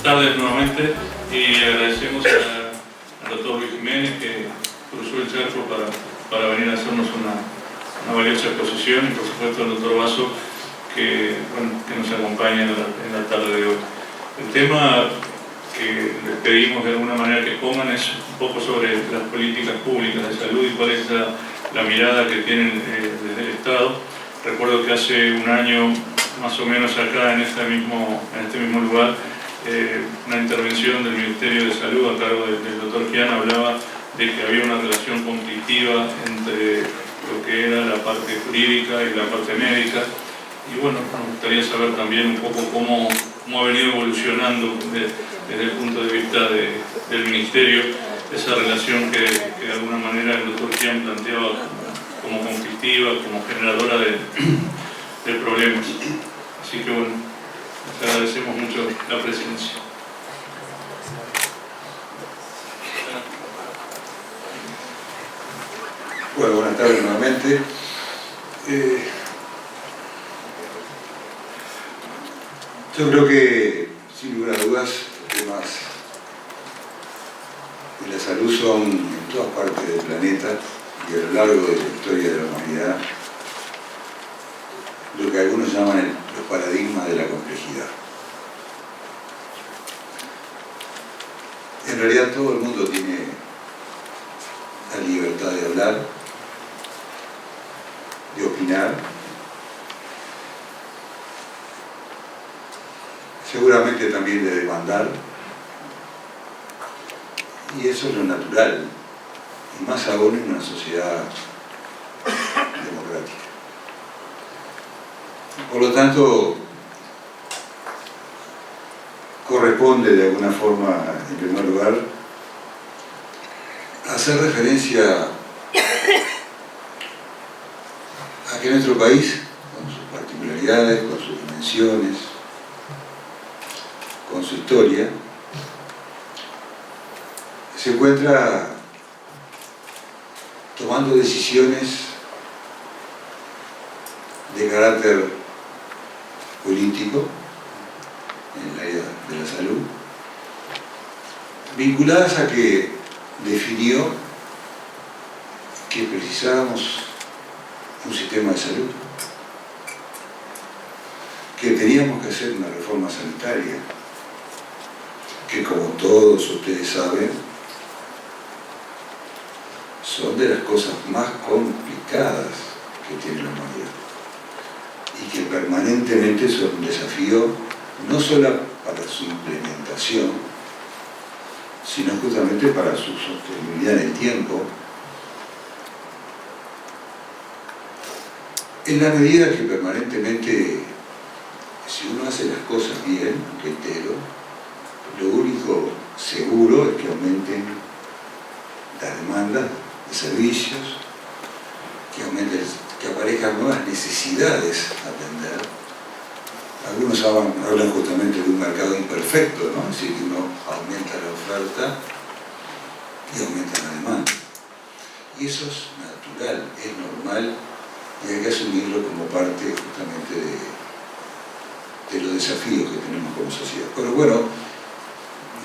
tardes nuevamente y agradecemos al doctor Luis Jiménez que cruzó el charco para venir a hacernos una valiosa exposición, y por supuesto al doctor Basso que nos acompaña en la tarde de hoy. El tema que les pedimos de alguna manera que pongan es un poco sobre las políticas públicas de salud y cuál es la mirada que tienen desde el Estado. Recuerdo que hace un año más o menos acá en este mismo lugar una intervención del Ministerio de Salud a cargo del doctor Kian hablaba de que había una relación conflictiva entre lo que era la parte jurídica y la parte médica. Y bueno, nos gustaría saber también un poco cómo ha venido evolucionando desde el punto de vista del Ministerio esa relación que de alguna manera el doctor Kian planteaba como conflictiva, como generadora de problemas. Así que bueno, les agradecemos mucho la presencia. Bueno, buenas tardes nuevamente. Yo creo que, sin lugar a dudas, los temas de la salud son en todas partes del planeta y a lo largo de la historia de la humanidad lo que algunos llaman los paradigmas de la complejidad. En realidad todo el mundo tiene la libertad de hablar, de opinar, seguramente también de demandar, y eso es lo natural, y más aún en una sociedad democrática. Por lo tanto, corresponde de alguna forma, en primer lugar, hacer referencia a que nuestro país, con sus particularidades, con sus dimensiones, con su historia, se encuentra tomando decisiones de carácter político en el área de la salud, vinculadas a que definió que precisábamos un sistema de salud, que teníamos que hacer una reforma sanitaria, que como todos ustedes saben, son de las cosas más complicadas que tiene la humanidad y que permanentemente son un desafío no solo para su implementación, sino justamente para su sostenibilidad en el tiempo, en la medida que permanentemente, si uno hace las cosas bien, reitero, lo único seguro es que aumenten las demandas de servicios, que aparezcan nuevas necesidades a atender. Algunos hablan justamente de un mercado imperfecto, ¿no? Es decir, que uno aumenta la oferta y aumenta la demanda. Y eso es natural, es normal, y hay que asumirlo como parte justamente de los desafíos que tenemos como sociedad. Pero bueno,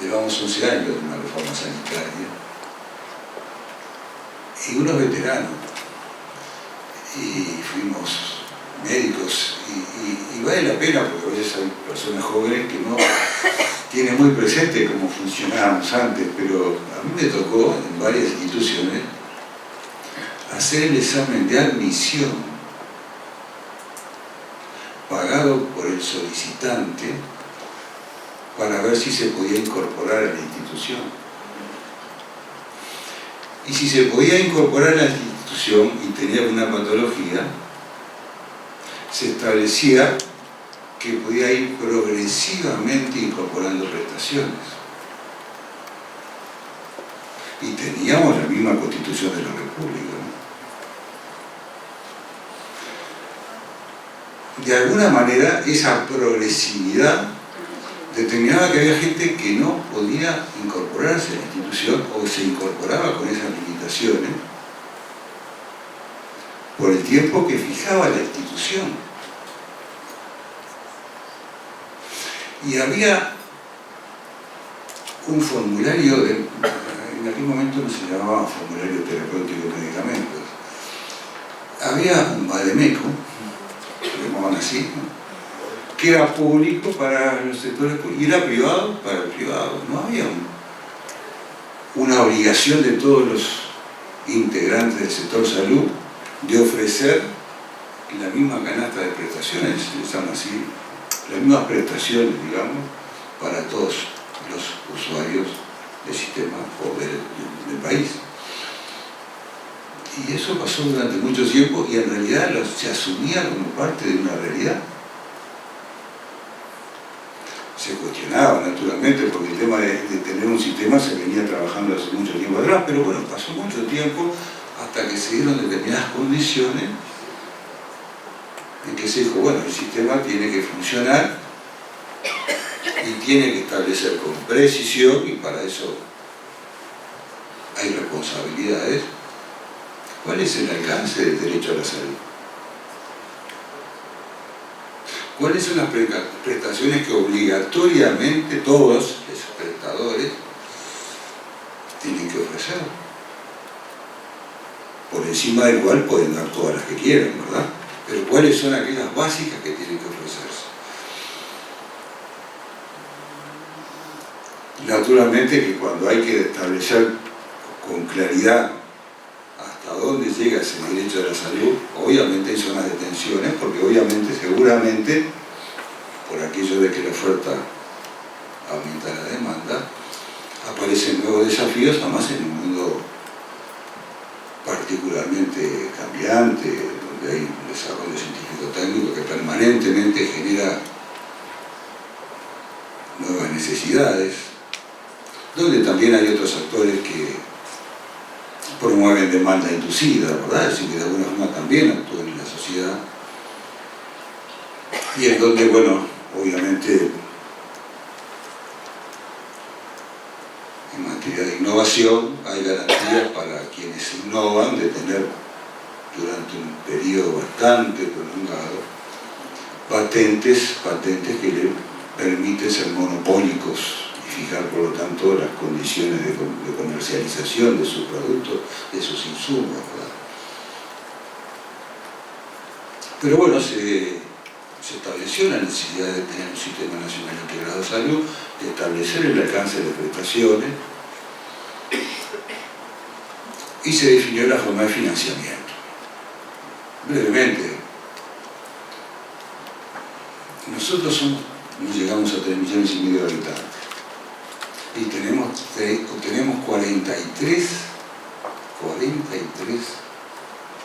llevamos 11 años de una reforma sanitaria y unos veteranos, y fuimos médicos, y vale la pena porque a veces hay personas jóvenes que no tienen muy presente cómo funcionábamos antes, pero a mí me tocó en varias instituciones hacer el examen de admisión pagado por el solicitante para ver si se podía incorporar a la institución. Y si se podía incorporar a la institución y tenía una patología, se establecía que podía ir progresivamente incorporando prestaciones. Y teníamos la misma Constitución de la República, ¿no? De alguna manera, esa progresividad determinaba que había gente que no podía incorporarse a la institución o se incorporaba con esas limitaciones por el tiempo que fijaba la institución. Y había un formulario, en aquel momento no se llamaba formulario terapéutico de medicamentos. Había un vademécum, lo llamaban así, ¿no?, que era público para los sectores públicos y era privado para el privado. No había una obligación de todos los integrantes del sector salud de ofrecer la misma canasta de prestaciones, se llama así, las mismas prestaciones, digamos, para todos los usuarios del sistema o del país. Y eso pasó durante mucho tiempo y en realidad se asumía como parte de una realidad. Se cuestionaba naturalmente porque el tema de tener un sistema se venía trabajando hace mucho tiempo atrás, pero bueno, pasó mucho tiempo hasta que se dieron determinadas condiciones en que se dijo, bueno, el sistema tiene que funcionar y tiene que establecer con precisión, y para eso hay responsabilidades, cuál es el alcance del derecho a la salud. ¿Cuáles son las prestaciones que obligatoriamente todos los prestadores tienen que ofrecer? Por encima del cual pueden dar todas las que quieran, ¿verdad? Pero ¿cuáles son aquellas básicas que tienen que ofrecerse? Naturalmente que cuando hay que establecer con claridad hasta dónde llega ese derecho a la salud, obviamente hay zonas de tensiones, porque obviamente, seguramente, por aquello de que la oferta aumenta la demanda, aparecen nuevos desafíos, además en un mundo particularmente cambiante, donde hay un desarrollo científico-técnico que permanentemente genera nuevas necesidades, donde también hay otros actores que promueven demanda inducida, ¿verdad? Es decir, que de alguna forma también actúan en la sociedad. Y en donde, bueno, obviamente, en materia de innovación, hay garantías para quienes innovan de tener durante un periodo bastante prolongado patentes que le permiten ser monopólicos y fijar, por lo tanto, las condiciones de comercialización de sus productos, de sus insumos, ¿verdad? Pero bueno, se estableció la necesidad de tener un sistema nacional integrado de salud, de establecer el alcance de prestaciones y se definió la forma de financiamiento. Brevemente, nosotros no llegamos a 3,5 millones de habitantes y tenemos 43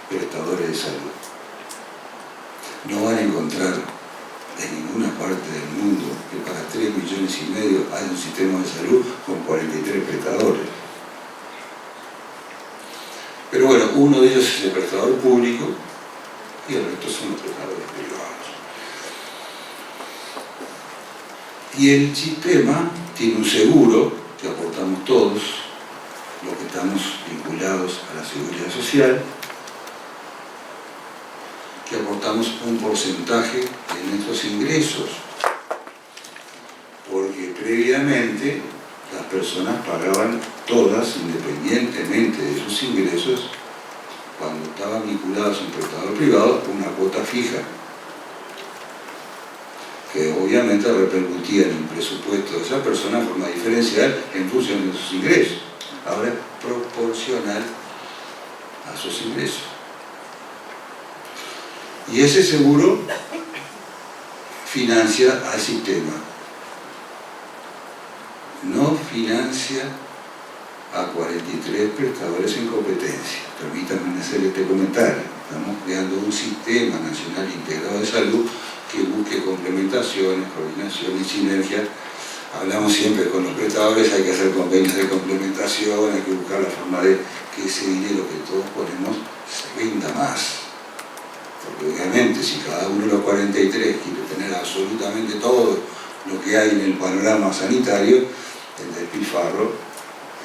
prestadores de salud. No van a encontrar en ninguna parte del mundo que para 3,5 millones haya un sistema de salud con 43 prestadores. Pero bueno, uno de ellos es el prestador público y el resto son los prestadores privados. Y el sistema tiene un seguro que aportamos todos, los que estamos vinculados a la seguridad social, que aportamos un porcentaje de nuestros ingresos, porque previamente las personas pagaban todas, independientemente de sus ingresos, cuando estaban vinculadas a un prestador privado, una cuota fija, que obviamente repercutía en el presupuesto de esa persona de forma diferencial en función de sus ingresos. Ahora es proporcional a sus ingresos. Y ese seguro financia al sistema, no financia a 43 prestadores en competencia. Permítanme hacer este comentario. Estamos creando un sistema nacional integrado de salud que busque complementaciones, coordinación y sinergia. Hablamos siempre con los prestadores, hay que hacer convenios de complementación, hay que buscar la forma de que ese dinero que todos ponemos se rinda más. Porque obviamente si cada uno de los 43 quiere tener absolutamente todo lo que hay en el panorama sanitario, el despilfarro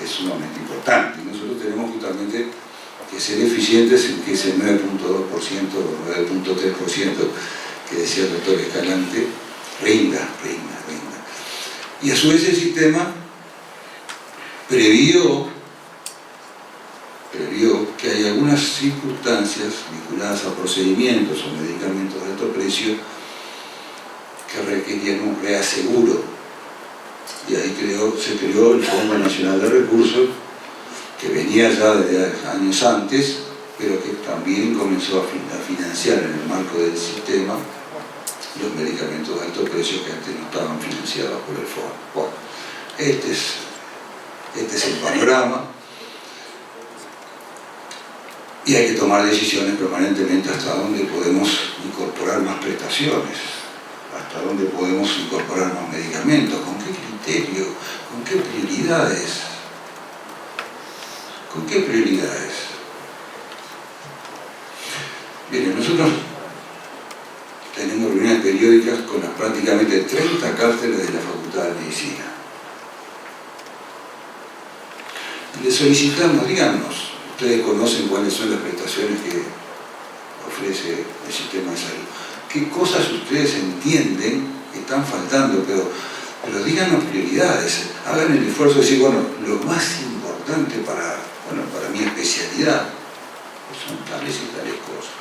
es sumamente importante. Y nosotros tenemos justamente que ser eficientes en que ese 9,2% o 9,3% que decía el doctor Escalante rinda. Y a su vez el sistema previó que hay algunas circunstancias vinculadas a procedimientos o medicamentos de alto precio que requerían un reaseguro. Y ahí se creó el Fondo Nacional de Recursos, que venía ya desde años antes, pero que también comenzó a financiar en el marco del sistema los medicamentos de alto precio que antes no estaban financiados por el fondo. Bueno, este es el panorama, y hay que tomar decisiones permanentemente hasta dónde podemos incorporar más prestaciones, hasta dónde podemos incorporar más medicamentos, con qué criterio, con qué prioridades. ¿Con qué prioridades? Miren, nosotros tenemos reuniones periódicas con las prácticamente 30 cátedras de la Facultad de Medicina. Y les solicitamos, díganos, ustedes conocen cuáles son las prestaciones que ofrece el sistema de salud. ¿Qué cosas ustedes entienden que están faltando? Pero díganos prioridades, hagan el esfuerzo de decir, bueno, lo más importante para mi especialidad son tales y tales cosas.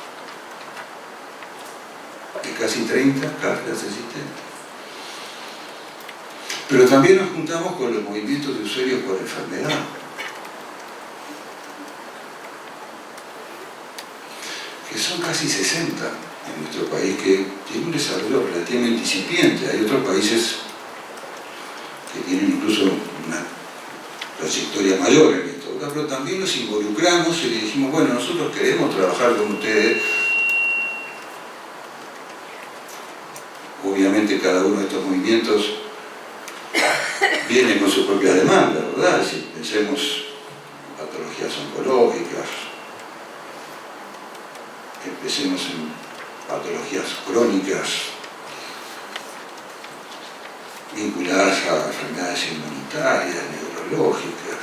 De casi 30 cátedras existentes. Pero también nos juntamos con los movimientos de usuarios por enfermedad. Que son casi 60 en nuestro país, que tiene un desarrollo relativamente incipiente. Hay otros países que tienen incluso una trayectoria mayor en esto, pero también los involucramos y le dijimos, bueno, nosotros queremos trabajar con ustedes. Obviamente cada uno de estos movimientos viene con su propia demanda, ¿verdad? Si pensemos en patologías oncológicas, empecemos en patologías crónicas vinculadas a enfermedades inmunitarias, neurológicas.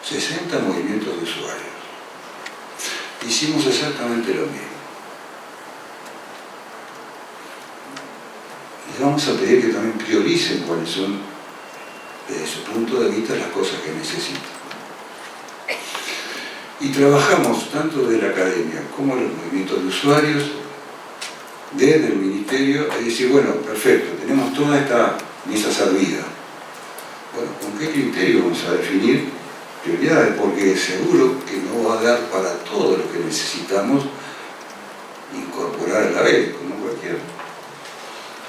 60 movimientos de usuarios. Hicimos exactamente lo mismo. Les vamos a pedir que también prioricen cuáles son, desde su punto de vista, las cosas que necesitan. Y trabajamos tanto de la academia como los movimientos de usuarios, desde el ministerio, es decir, bueno, perfecto, tenemos toda esta mesa servida. Bueno, ¿con qué criterio vamos a definir prioridades? Porque seguro que no va a dar para todo lo que necesitamos incorporar a la vez, como cualquier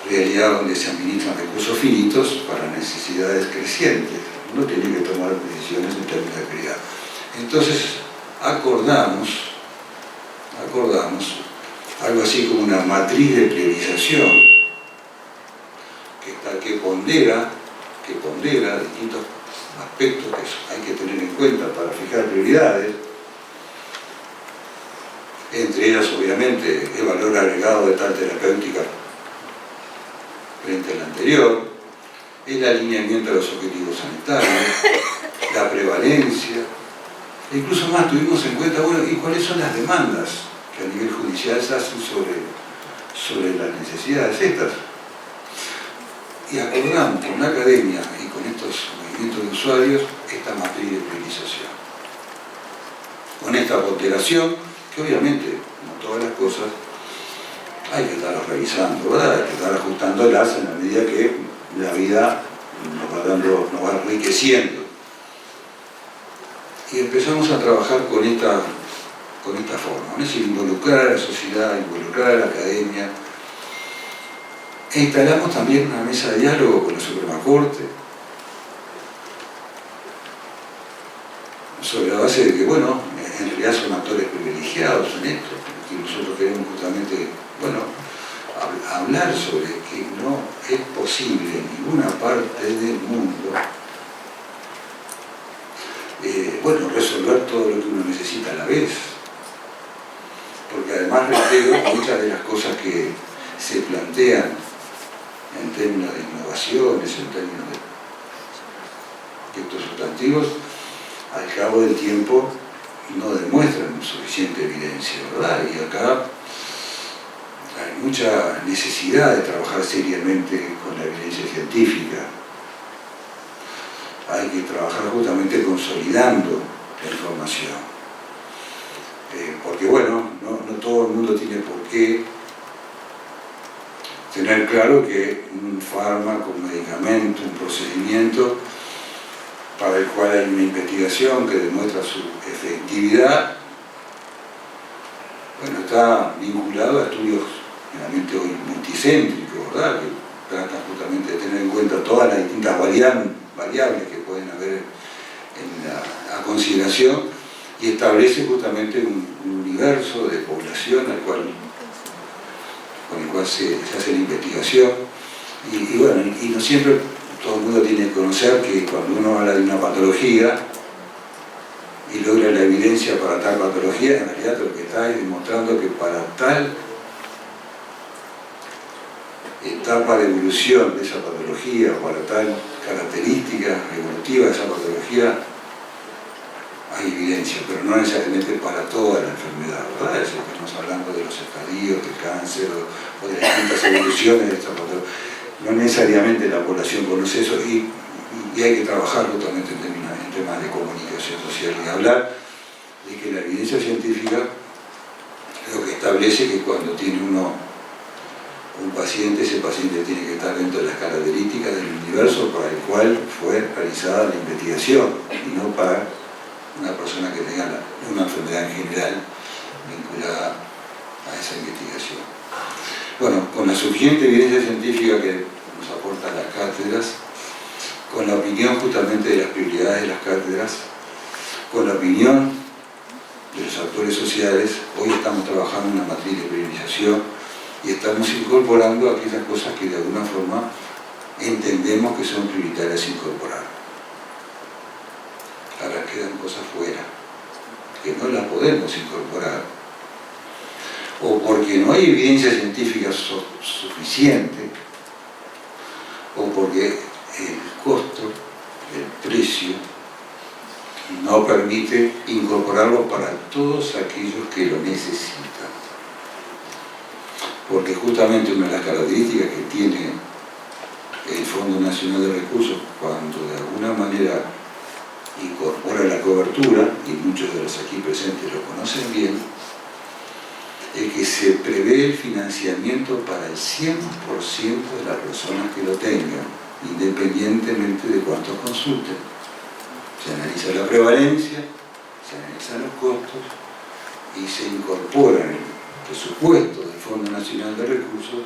realidad donde se administran recursos finitos para necesidades crecientes. Uno tiene que tomar decisiones en términos de prioridad. Entonces, acordamos algo así como una matriz de priorización que pondera distintos aspectos que hay que tener en cuenta para fijar prioridades. Entre ellas, obviamente, el valor agregado de tal terapéutica frente al anterior, el alineamiento de los objetivos sanitarios, la prevalencia. E incluso más tuvimos en cuenta, bueno, ¿y cuáles son las demandas que a nivel judicial se hacen sobre las necesidades estas? Y acordamos con la academia y con estos movimientos de usuarios esta matriz de priorización. Con esta ponderación, que obviamente, como todas las cosas, hay que estarlas revisando, ¿verdad? Hay que estar ajustándolas en la medida que la vida nos va enriqueciendo. Y empezamos a trabajar con esta forma, ¿no? Es decir, involucrar a la sociedad, involucrar a la academia. E instalamos también una mesa de diálogo con la Suprema Corte, sobre la base de que, bueno, en realidad son actores privilegiados en esto, que nosotros queremos justamente, bueno, hablar sobre que no es posible en ninguna parte del mundo resolver todo lo que uno necesita a la vez. Porque además, reitero, muchas de las cosas que se plantean en términos de innovaciones, en términos de aspectos sustantivos, al cabo del tiempo no demuestran suficiente evidencia, ¿verdad? Y acá hay mucha necesidad de trabajar seriamente con la evidencia científica. hay que trabajar justamente consolidando la información. Porque bueno, no todo el mundo tiene por qué tener claro que un fármaco, un medicamento, un procedimiento para el cual hay una investigación que demuestra su efectividad, bueno, está vinculado a estudios generalmente hoy multicéntricos, ¿verdad? Que tratan justamente de tener en cuenta todas las distintas variables que pueden haber a consideración y establece justamente un universo de población con el cual se hace la investigación. Y bueno, y no siempre todo el mundo tiene que conocer que cuando uno habla de una patología y logra la evidencia para tal patología, en realidad lo que está es demostrando que para tal etapa de evolución de esa patología, para tal característica evolutiva de esa patología, hay evidencia, pero no necesariamente para toda la enfermedad, ¿verdad? Es decir, estamos hablando de los estadios, del cáncer o de las distintas evoluciones de esta patología. No necesariamente la población conoce eso y hay que trabajar justamente en temas de comunicación social y hablar de que la evidencia científica lo que establece que cuando tiene un paciente, ese paciente tiene que estar dentro de las características del universo para el cual fue realizada la investigación y no para una persona que tenga una enfermedad en general vinculada a esa investigación. Bueno, con la suficiente evidencia científica que nos aportan las cátedras, con la opinión justamente de las prioridades de las cátedras, con la opinión de los actores sociales, hoy estamos trabajando en una matriz de priorización y estamos incorporando aquellas cosas que de alguna forma entendemos que son prioritarias incorporar. Ahora quedan cosas fuera, que no las podemos incorporar, o porque no hay evidencia científica suficiente, o porque el costo, el precio, no permite incorporarlo para todos aquellos que lo necesitan. Porque justamente una de las características que tiene el Fondo Nacional de Recursos, cuando de alguna manera incorpora la cobertura, y muchos de los aquí presentes lo conocen bien, es que se prevé el financiamiento para el 100% de las personas que lo tengan, independientemente de cuántos consulten. Se analiza la prevalencia, se analizan los costos y se incorpora en el presupuesto del Fondo Nacional de Recursos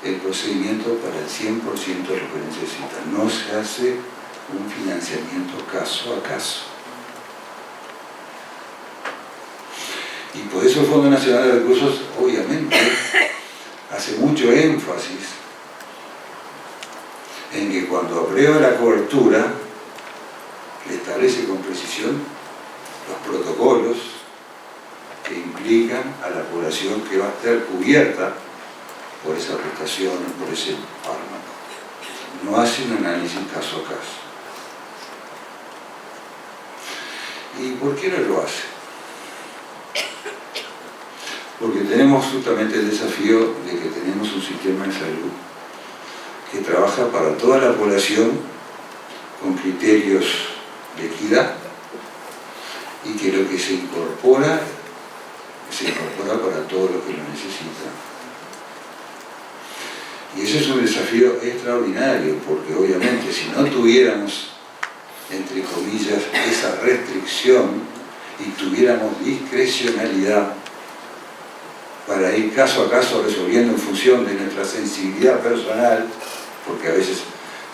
el procedimiento para el 100% de lo que necesitan. No se hace un financiamiento caso a caso. Y por eso el Fondo Nacional de Recursos, obviamente, hace mucho énfasis en que cuando aprueba la cobertura, le establece con precisión los protocolos que implican a la población que va a estar cubierta por esa prestación, por ese fármaco. No hace un análisis caso a caso. ¿Y por qué no lo hace? Porque tenemos justamente el desafío de que tenemos un sistema de salud que trabaja para toda la población con criterios de equidad y que lo que se incorpora para todos los que lo necesitan. Y ese es un desafío extraordinario, porque obviamente si no tuviéramos, entre comillas, esa restricción y tuviéramos discrecionalidad para ir caso a caso resolviendo en función de nuestra sensibilidad personal, porque a veces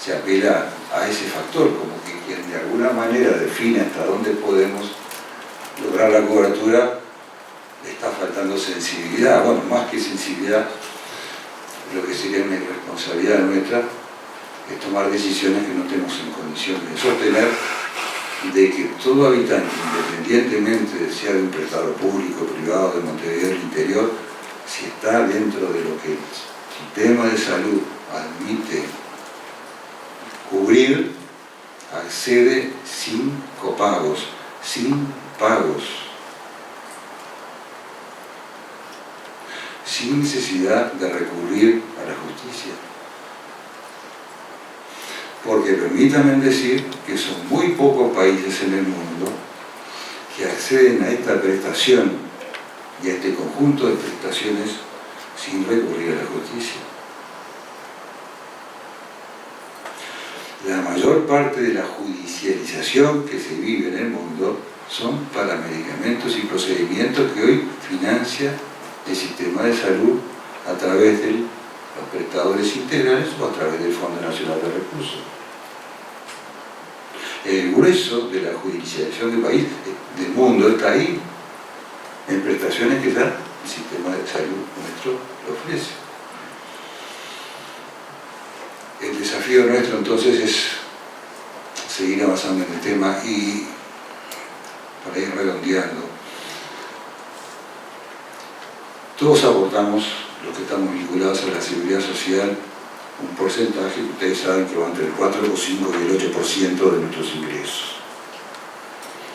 se apela a ese factor, como que quien de alguna manera define hasta dónde podemos lograr la cobertura, le está faltando sensibilidad. Bueno, más que sensibilidad, lo que sería una irresponsabilidad nuestra es tomar decisiones que no estemos en condiciones de sostener, de que todo habitante, independientemente de sea de un prestador público, privado, de Montevideo del interior, si está dentro de lo que el sistema de salud admite cubrir, accede sin copagos, sin pagos, sin necesidad de recurrir a la justicia. porque permítanme decir que son muy pocos países en el mundo que acceden a esta prestación y a este conjunto de prestaciones sin recurrir a la justicia. La mayor parte de la judicialización que se vive en el mundo son para medicamentos y procedimientos que hoy financia el sistema de salud a través de los prestadores integrales o a través del Fondo Nacional de Recursos. El grueso de la judicialización del mundo está ahí, en prestaciones que ya el sistema de salud nuestro lo ofrece. El desafío nuestro entonces es seguir avanzando en el tema y, para ir redondeando, todos aportamos, los que estamos vinculados a la seguridad social, un porcentaje que ustedes saben que va entre el 4, el 5 y el 8% de nuestros ingresos.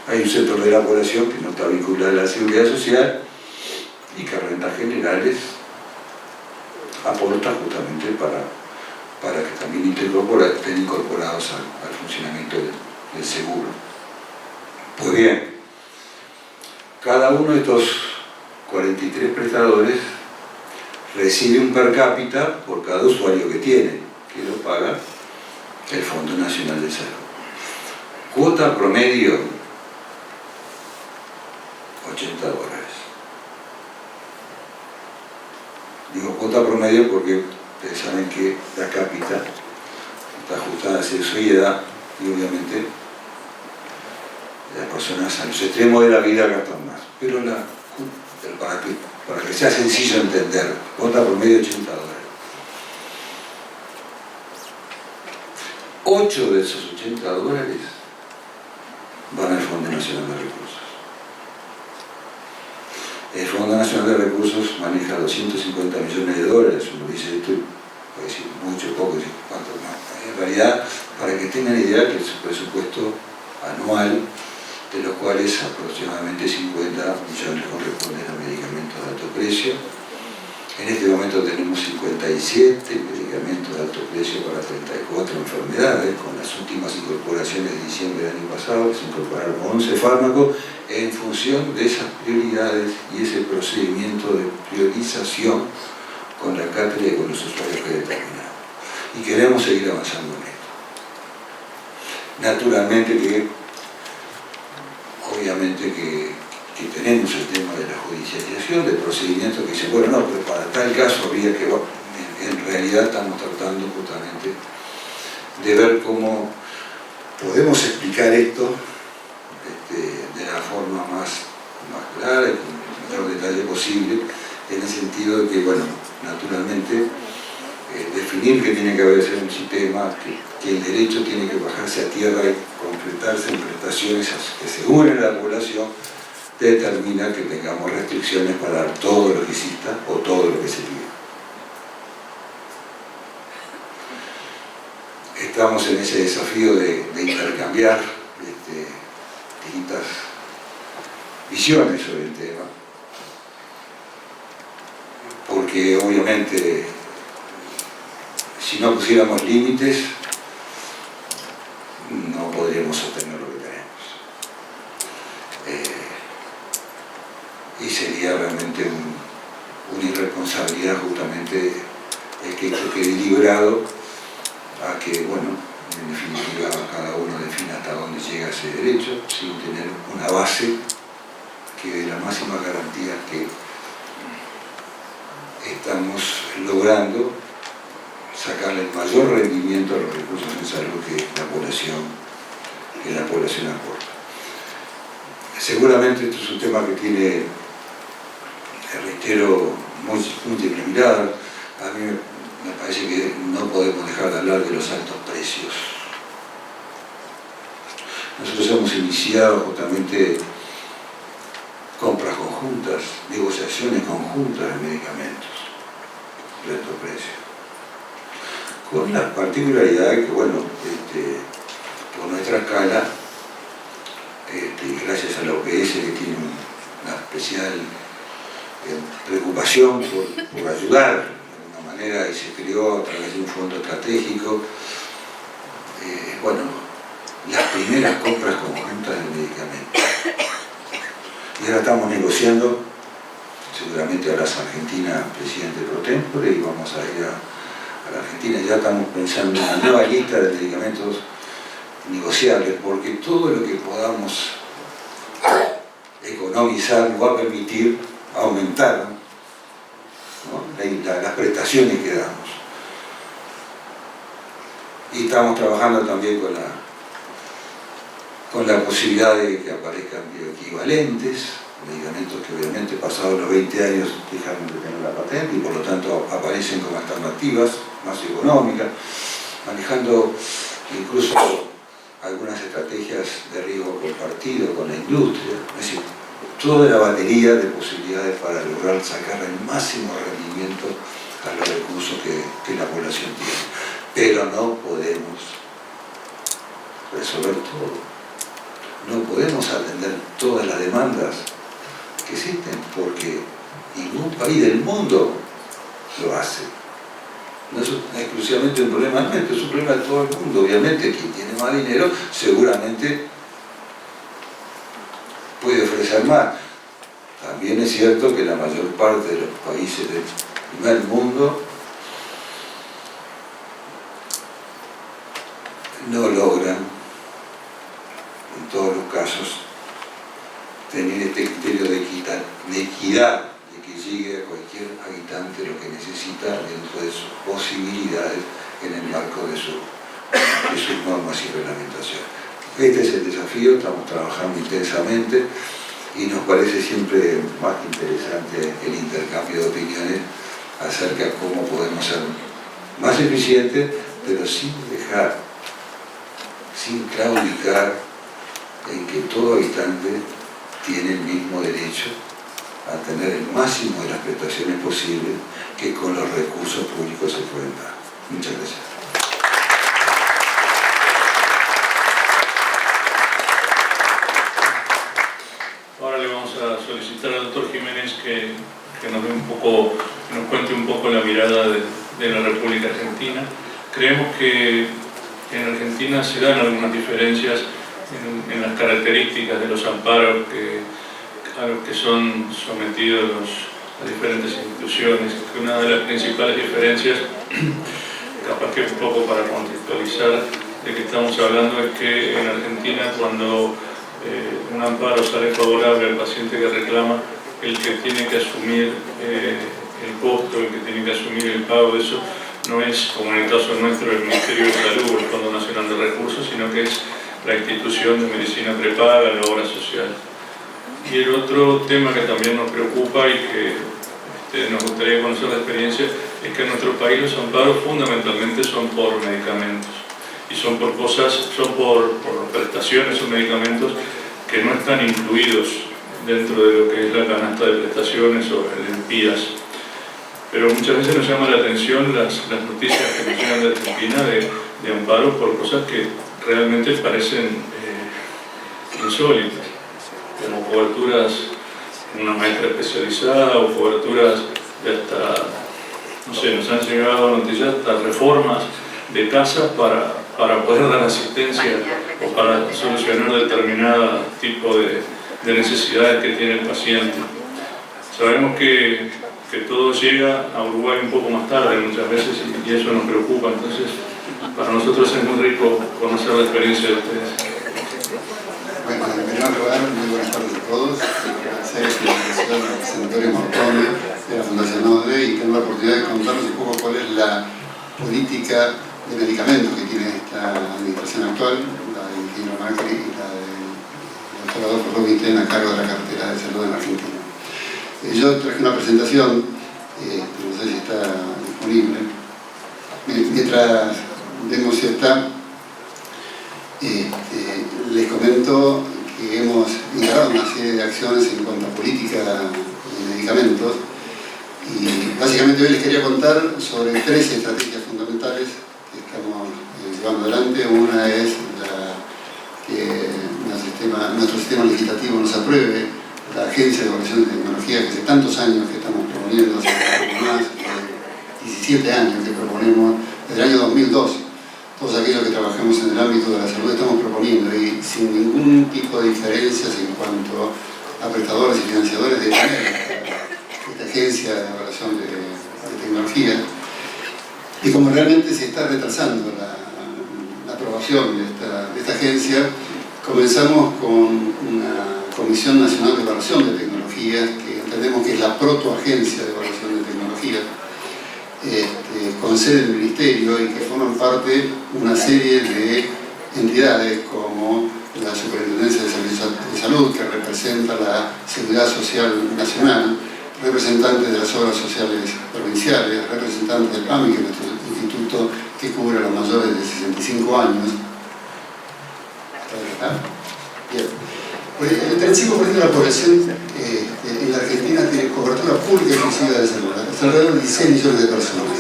Hay un sector de la población que no está vinculado a la seguridad social y que a rentas generales aporta justamente para que también estén incorporados al funcionamiento del seguro. Pues bien, cada uno de estos 43 prestadores recibe un per cápita por cada usuario que tiene, que lo paga el Fondo Nacional de Salud. Cuota promedio, $80. Digo cuota promedio porque ustedes saben que la cápita está ajustada a su edad y obviamente las personas a los extremos de la vida gastan más. Pero para que sea sencillo entender, cuota promedio $80. 8 de esos $80 van al Fondo Nacional de Recursos. El Fondo Nacional de Recursos maneja $250 millones. Uno dice esto, puede decir mucho, poco, decir cuánto más. En realidad, para que tengan idea, que es un presupuesto anual, de los cuales aproximadamente 50 millones corresponden a medicamentos de alto precio. En este momento tenemos 57 medicamentos de alto precio para 34 enfermedades, con las últimas incorporaciones de diciembre del año pasado, que se incorporaron 11 fármacos en función de esas prioridades y ese procedimiento de priorización con la cátedra y con los usuarios que determinamos. Y queremos seguir avanzando en esto. Naturalmente que obviamente que tenemos el tema de la judicialización, del procedimiento que dice, bueno, no, pero para tal caso habría que, en realidad estamos tratando justamente de ver cómo podemos explicar esto de la forma más clara y con el mayor detalle posible, en el sentido de que, bueno, naturalmente, definir que tiene que haber un sistema, que el derecho tiene que bajarse a tierra y concretarse en prestaciones que se unen a la población, determina que tengamos restricciones para dar todo lo que exista o todo lo que se pida. Estamos en ese desafío de intercambiar distintas visiones sobre el tema, porque obviamente si no pusiéramos límites no podríamos obtener lo que tenemos. Y sería realmente una irresponsabilidad justamente el que esto quede librado a que, bueno, en definitiva cada uno defina hasta dónde llega ese derecho sin tener una base que dé la máxima garantía que estamos logrando sacarle el mayor rendimiento a los recursos en salud que la población aporta. Seguramente esto es un tema que tiene, reitero, múltiples miradas. A mí me parece que no podemos dejar de hablar de los altos precios. Nosotros hemos iniciado justamente compras conjuntas, negociaciones conjuntas de medicamentos de alto precio, con la particularidad que, bueno, por nuestra escala, gracias a la OPS, que tiene una especial preocupación por ayudar de alguna manera, y se creó a través de un fondo estratégico bueno, las primeras compras conjuntas de medicamentos. Y ahora estamos negociando, seguramente ahora es Argentina presidente pro tempore y vamos a ir a la Argentina, ya estamos pensando en una nueva lista de medicamentos negociables, porque todo lo que podamos economizar nos va a permitir aumentar, ¿no?, las prestaciones que damos. Y estamos trabajando también con la posibilidad de que aparezcan bioequivalentes, medicamentos que obviamente pasados los 20 años dejan de tener la patente y por lo tanto aparecen como alternativas más económicas, manejando incluso algunas estrategias de riesgo compartido con la industria, es decir, toda la batería de posibilidades para lograr sacar el máximo rendimiento a los recursos que la población tiene. Pero no podemos resolver todo, no podemos atender todas las demandas que existen, porque ningún país del mundo lo hace. No es exclusivamente un problema nuestro, es un problema de todo el mundo. Obviamente quien tiene más dinero seguramente puede ofrecer más. También es cierto que la mayor parte de los países del primer mundo no logran, en todos los casos, tener este criterio de equidad, de que llegue a cualquier habitante lo que necesita dentro de sus posibilidades en el marco de sus normas y reglamentaciones. Este es el desafío, estamos trabajando intensamente y nos parece siempre más interesante el intercambio de opiniones acerca de cómo podemos ser más eficientes, pero sin dejar, sin claudicar en que todo habitante tiene el mismo derecho a tener el máximo de las prestaciones posibles que con los recursos públicos se pueden dar. Muchas gracias. Ahora le vamos a solicitar al doctor Jiménez que nos dé nos cuente un poco la mirada de la República Argentina. Creemos que en Argentina se dan algunas diferencias en las características de los amparos a los que son sometidos las diferentes instituciones. Que una de las principales diferencias, capaz que un poco para contextualizar de qué estamos hablando, es que en Argentina cuando un amparo sale favorable al paciente que reclama, el que tiene que asumir el costo, el que tiene que asumir el pago de eso, no es, como en el caso nuestro, el Ministerio de Salud o el Fondo Nacional de Recursos, sino que es la institución de medicina prepaga, la obra social. Y el otro tema que también nos preocupa y que nos gustaría conocer la experiencia es que en nuestro país los amparos fundamentalmente son por medicamentos y son por prestaciones o medicamentos que no están incluidos dentro de lo que es la canasta de prestaciones o el EMPIAS. Pero muchas veces nos llama la atención las noticias que nos llegan de Argentina de amparos por cosas que realmente parecen insólitas, como coberturas en una maestra especializada o coberturas de hasta, no sé, nos han llegado noticias hasta reformas de casas para poder dar asistencia o para solucionar determinado tipo de necesidades que tiene el paciente. Sabemos que todo llega a Uruguay un poco más tarde muchas veces y eso nos preocupa, entonces para nosotros es muy rico conocer la experiencia de ustedes. Bueno, en primer lugar, muy buenas tardes a todos. Agradecer la invitación al senatorio Marconi de la Fundación ODE y tengo la oportunidad de contarles un poco cuál es la política de medicamentos que tiene esta administración actual, la del ingeniero Macri y la del doctor Adolfo Rubinstein a cargo de la cartera de salud en Argentina. Yo traje una presentación, no sé si está disponible. Mientras vemos si está, les comento que hemos integrado una serie de acciones en cuanto a política de medicamentos y básicamente hoy les quería contar sobre 3 estrategias fundamentales que estamos llevando adelante. Una es que nuestro sistema legislativo nos apruebe la Agencia de Evaluación de Tecnología, que hace tantos años que estamos proponiendo, hace más de 17 años que proponemos, desde el año 2002, todos aquellos que trabajamos en el ámbito de la salud estamos proponiendo, y sin ningún tipo de diferencias en cuanto a prestadores y financiadores, de tener esta agencia de evaluación de tecnología. Y como realmente se está retrasando la aprobación de esta agencia, comenzamos con una Comisión Nacional de Evaluación de Tecnologías, que entendemos que es la protoagencia de evaluación de tecnología, con sede del Ministerio, y que forman parte una serie de entidades como la Superintendencia de Servicios de Salud, que representa la Seguridad Social Nacional, representantes de las obras sociales provinciales, representantes del PAMI, que es nuestro instituto que cubre a los mayores de 65 años. Bien. El 35% de la población en la Argentina tiene cobertura pública exclusiva de salud, es alrededor de 16 millones de personas.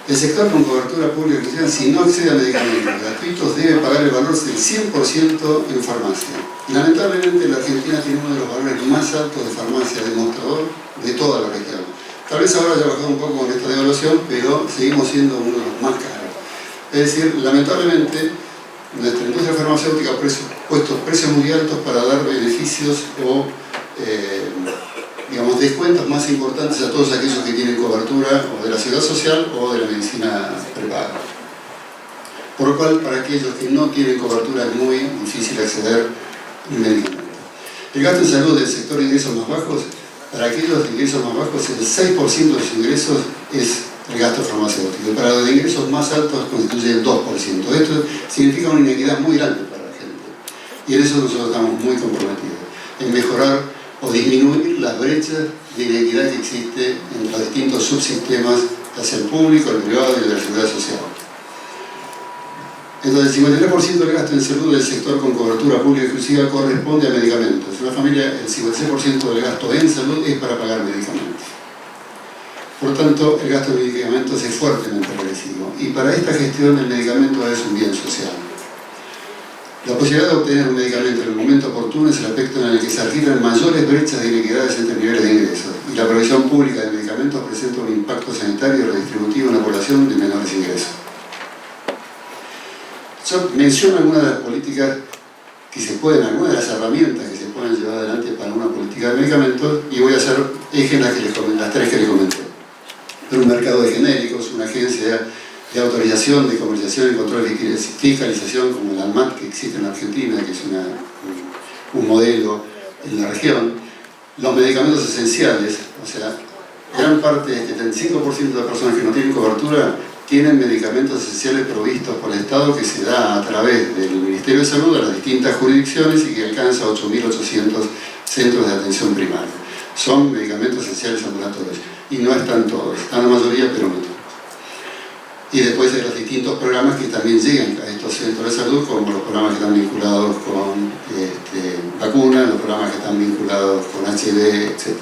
El sector con cobertura pública exclusiva, si no accede a medicamentos gratuitos, debe pagar el valor del 100% en farmacia. Lamentablemente la Argentina tiene uno de los valores más altos de farmacia demostrador de toda la región. Tal vez ahora haya bajado un poco con esta devaluación, pero seguimos siendo uno de los más caros. Es decir, lamentablemente nuestra industria farmacéutica ha puesto precios muy altos para dar beneficios o digamos, descuentos más importantes a todos aquellos que tienen cobertura o de la seguridad social o de la medicina prepaga. Por lo cual, para aquellos que no tienen cobertura es muy difícil acceder al medicamento. El gasto en salud del sector de ingresos más bajos, para aquellos de ingresos más bajos, el 6% de sus ingresos es el gasto farmacéutico, y para los de ingresos más altos constituye el 2%. Esto significa una inequidad muy grande para la gente, y en eso nosotros estamos muy comprometidos, en mejorar o disminuir las brechas de inequidad que existe entre los distintos subsistemas, hacia el público, el privado y el de la seguridad social. Entonces, el 53% del gasto en salud del sector con cobertura pública exclusiva corresponde a medicamentos. En una familia, el 56% del gasto en salud es para pagar medicamentos. Por lo tanto, el gasto de medicamentos es fuertemente regresivo, y para esta gestión el medicamento es un bien social. La posibilidad de obtener un medicamento en el momento oportuno es el aspecto en el que se articulan mayores brechas de inequidades entre niveles de ingresos, y la provisión pública de medicamentos presenta un impacto sanitario y redistributivo en la población de menores ingresos. Yo menciono algunas de las políticas que se pueden, algunas de las herramientas que se pueden llevar adelante para una política de medicamentos, y voy a hacer eje en las tres que les comenté. Un mercado de genéricos, una agencia de autorización, de comercialización y control de fiscalización como el ANMAT, que existe en Argentina, que es un modelo en la región. Los medicamentos esenciales, o sea, gran parte, el 75% de las personas que no tienen cobertura tienen medicamentos esenciales provistos por el Estado, que se da a través del Ministerio de Salud a las distintas jurisdicciones y que alcanza 8.800 centros de atención primaria. Son medicamentos esenciales ambulatorios, y no están todos, están la mayoría, pero no todos. Y después hay los distintos programas que también llegan a estos centros de salud, como los programas que están vinculados con vacunas, los programas que están vinculados con HIV, etc.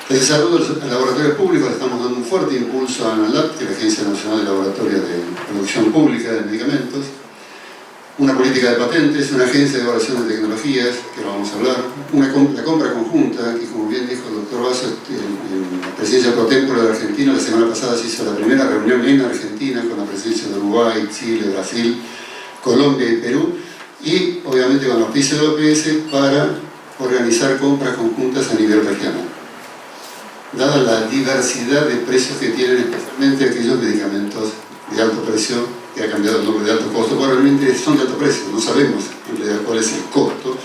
El desarrollo de los laboratorios públicos, le estamos dando un fuerte impulso a ANALAB, que es la Agencia Nacional de Laboratorios de Producción Pública de Medicamentos, una política de patentes, una agencia de evaluación de tecnologías, que lo vamos a hablar, la compra conjunta, que como bien dijo el doctor Basso, en la presidencia pro tempore de Argentina, la semana pasada se hizo la primera reunión en Argentina con la presencia de Uruguay, Chile, Brasil, Colombia y Perú, y obviamente con los auspicio de OPS para organizar compras conjuntas a nivel regional. Dada la diversidad de precios que tienen, especialmente aquellos medicamentos de alto precio, que ha cambiado el nombre de alto costo, probablemente son de alto precio, no sabemos en realidad cuál es el costo,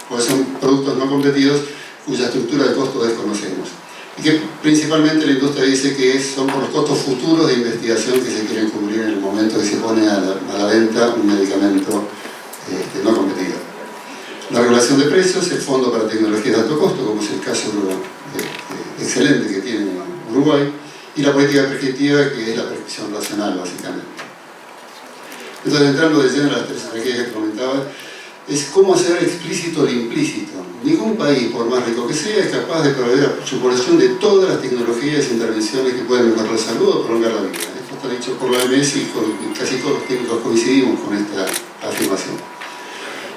porque son productos no competidos cuya estructura de costo desconocemos. Y que principalmente la industria dice que son por los costos futuros de investigación que se quieren cubrir en el momento que se pone a la venta un medicamento no competido. La regulación de precios, el Fondo para Tecnologías de Alto Costo, como es el caso excelente que tiene Uruguay, y la política prescriptiva, que es la prescripción racional, básicamente. Entonces, entrando de lleno en las tres estrategias que comentaba, es cómo hacer explícito lo implícito. Ningún país, por más rico que sea, es capaz de proveer a su población de todas las tecnologías e intervenciones que pueden mejorar la salud o prolongar la vida. Esto está dicho por la OMS y casi todos los técnicos coincidimos con esta afirmación.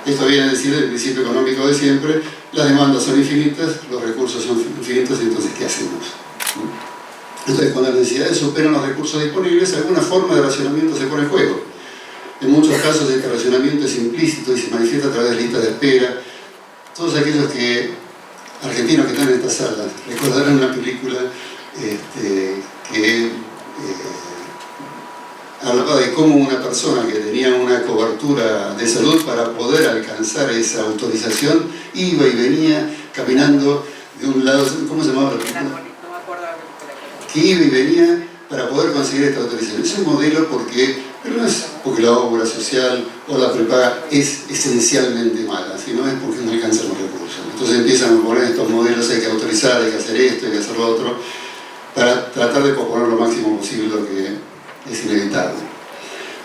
Esto viene a decir el principio económico de siempre: las demandas son infinitas, los recursos son infinitos, entonces ¿qué hacemos? Entonces, cuando las necesidades superan los recursos disponibles, alguna forma de racionamiento se pone en juego. En muchos casos este racionamiento es implícito y se manifiesta a través de listas de espera. Todos aquellos argentinos que están en esta sala recordarán una película que hablaba de cómo una persona que tenía una cobertura de salud para poder alcanzar esa autorización iba y venía caminando de un lado, ¿cómo se llamaba la película? No me acuerdo. Que iba y venía para poder conseguir esta autorización. Es un modelo pero no es porque la obra social o la prepaga es esencialmente mala, sino es porque no alcanzan los recursos. Entonces empiezan a poner estos modelos, hay que autorizar, hay que hacer esto, hay que hacer lo otro, para tratar de posponer lo máximo posible lo que es inevitable.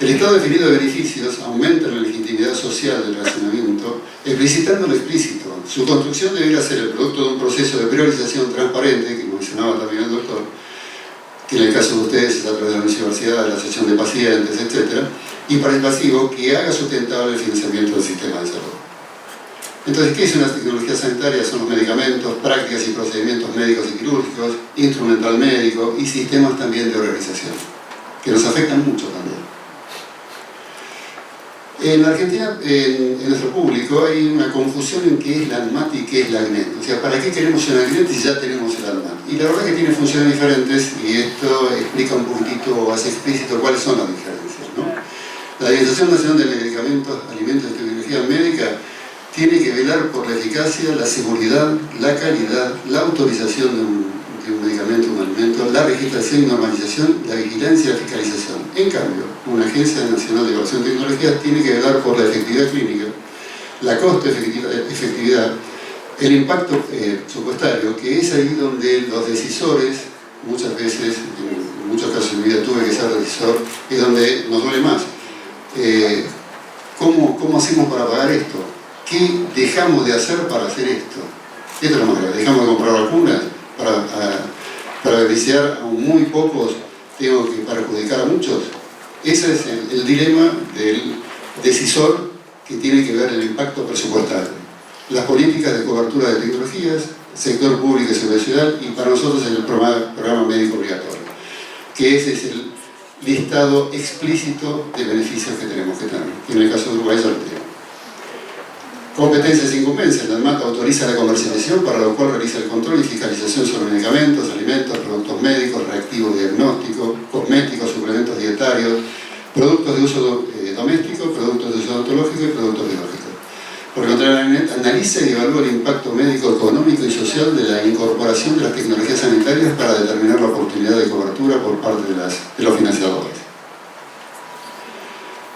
El estado definido de beneficios aumenta la legitimidad social del racionamiento, explicitando lo explícito. Su construcción debería ser el producto de un proceso de priorización transparente, que mencionaba también el doctor, que en el caso de ustedes es a través de la universidad, de la asociación de pacientes, etc., y participativo que haga sustentable el financiamiento del sistema de salud. Entonces, ¿qué son las tecnologías sanitarias? Son los medicamentos, prácticas y procedimientos médicos y quirúrgicos, instrumental médico y sistemas también de organización, que nos afectan mucho también. En la Argentina, en nuestro público, hay una confusión en qué es la ANMAT y qué es la ACNET. O sea, ¿para qué queremos el ACNET si ya tenemos el ANMAT? Y la verdad que tiene funciones diferentes y esto explica un poquitito o hace explícito cuáles son las diferencias, ¿no? La Administración Nacional de Medicamentos, Alimentos y Tecnología Médica tiene que velar por la eficacia, la seguridad, la calidad, la autorización de un medicamento, un alimento, la registración y normalización, la vigilancia y la fiscalización. En cambio, una Agencia Nacional de Evaluación de Tecnologías tiene que velar por la efectividad clínica, la costo-efectividad, el impacto presupuestario, que es ahí donde los decisores, muchas veces, en muchos casos en mi vida tuve que ser decisor, es donde nos duele más. ¿Cómo hacemos para pagar esto? ¿Qué dejamos de hacer para hacer esto? Esto es lo más grave. ¿Dejamos de comprar vacunas para beneficiar a muy pocos? ¿Tengo que perjudicar a muchos? Ese es el dilema del decisor que tiene que ver el impacto presupuestario. Las políticas de cobertura de tecnologías, sector público y seguridad social, y para nosotros el programa médico obligatorio, que ese es el listado explícito de beneficios que tenemos que tener. Y en el caso de Uruguay ya lo tenemos. Competencias e incumbencias. La ANMAT autoriza la comercialización, para lo cual realiza el control y fiscalización sobre medicamentos, alimentos, productos médicos, reactivos diagnósticos, cosméticos, suplementos dietarios, productos de uso doméstico, productos de uso odontológico y productos biológicos. Por el contrario, la ANMAT analiza y evalúa el impacto médico, económico y social de la incorporación de las tecnologías sanitarias para determinar la oportunidad de cobertura por parte de los financiadores.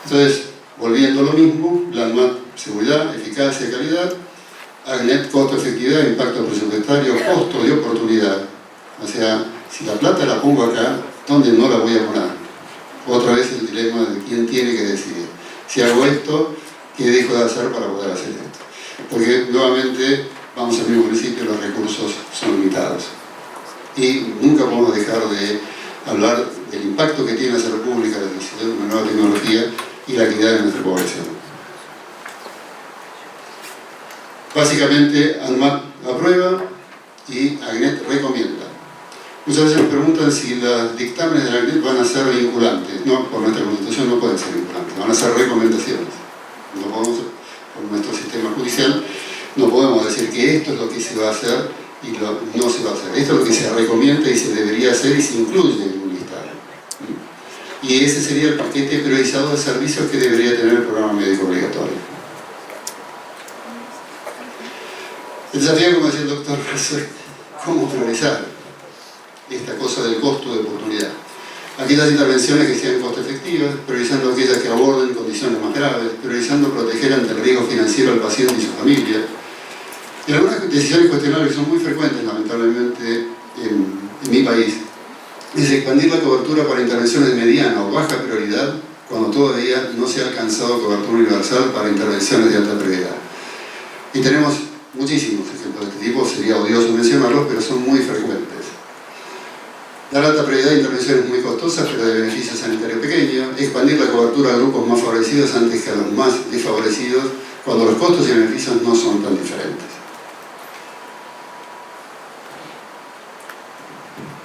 Entonces, volviendo a lo mismo, la ANMAT, seguridad, eficacia, calidad, ACNET, costo, efectividad, impacto presupuestario, costo de oportunidad. O sea, si la plata la pongo acá, ¿dónde no la voy a poner? Otra vez el dilema de quién tiene que decidir. Si hago esto, ¿qué dejo de hacer para poder hacer esto? Porque nuevamente, vamos al mismo principio, los recursos son limitados. Y nunca podemos dejar de hablar del impacto que tiene la salud pública, la adquisición de una nueva tecnología y la equidad de nuestra población. Básicamente, ANMAT aprueba y ACNET recomienda. Muchas veces nos preguntan si los dictámenes de la ACNET van a ser vinculantes. No, por nuestra Constitución no pueden ser vinculantes, van a ser recomendaciones. No podemos, por nuestro sistema judicial, no podemos decir que esto es lo que se va a hacer y no se va a hacer. Esto es lo que se recomienda y se debería hacer y se incluye en un listado. Y ese sería el paquete priorizado de servicios que debería tener el programa médico obligatorio. El desafío, como decía el doctor, es cómo priorizar esta cosa del costo de oportunidad. Aquellas intervenciones que sean costo efectivas, priorizando aquellas que aborden condiciones más graves, priorizando proteger ante el riesgo financiero al paciente y su familia. Y algunas decisiones cuestionables que son muy frecuentes, lamentablemente, en mi país, es expandir la cobertura para intervenciones de mediana o baja prioridad cuando todavía no se ha alcanzado cobertura universal para intervenciones de alta prioridad. Y tenemos muchísimos ejemplos de este tipo, sería odioso mencionarlos, pero son muy frecuentes. Dar alta prioridad a intervenciones muy costosas, pero de beneficio sanitario pequeño, expandir la cobertura a grupos más favorecidos antes que a los más desfavorecidos, cuando los costos y beneficios no son tan diferentes.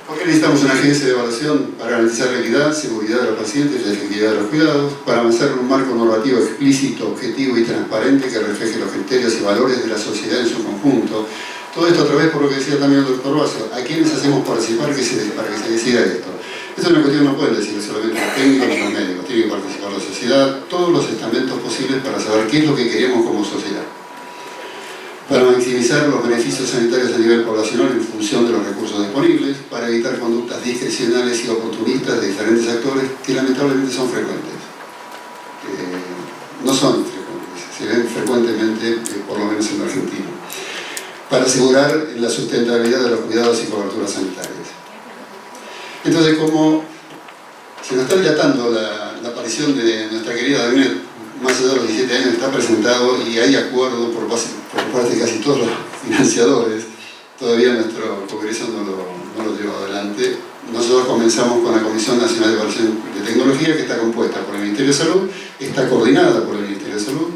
¿Por qué necesitamos una agencia de evaluación? Para garantizar la equidad, seguridad de los pacientes y la efectividad de los cuidados, para avanzar en un marco normativo explícito, objetivo y transparente que refleje los criterios y valores de la sociedad en su conjunto. Todo esto otra vez por lo que decía también el doctor Basso, ¿a quiénes hacemos participar para que se decida esto? Esto es una cuestión que no pueden decir solamente los técnicos ni los médicos, tiene que participar la sociedad, todos los estamentos posibles para saber qué es lo que queremos como sociedad. Para maximizar los beneficios sanitarios a nivel poblacional en función de los recursos disponibles, para evitar conductas discrecionales y oportunistas de diferentes actores que lamentablemente son frecuentes. No son frecuentes, se ven frecuentemente, por lo menos en la Argentina. Para asegurar la sustentabilidad de los cuidados y coberturas sanitarias. Entonces, como se nos está dilatando la aparición de nuestra querida Davinet, más allá de los 17 años está presentado y hay acuerdo por parte de casi todos los financiadores, todavía nuestro Congreso no lo lleva adelante. Nosotros comenzamos con la Comisión Nacional de Evaluación de Tecnología, que está compuesta por el Ministerio de Salud, está coordinada por el Ministerio de Salud,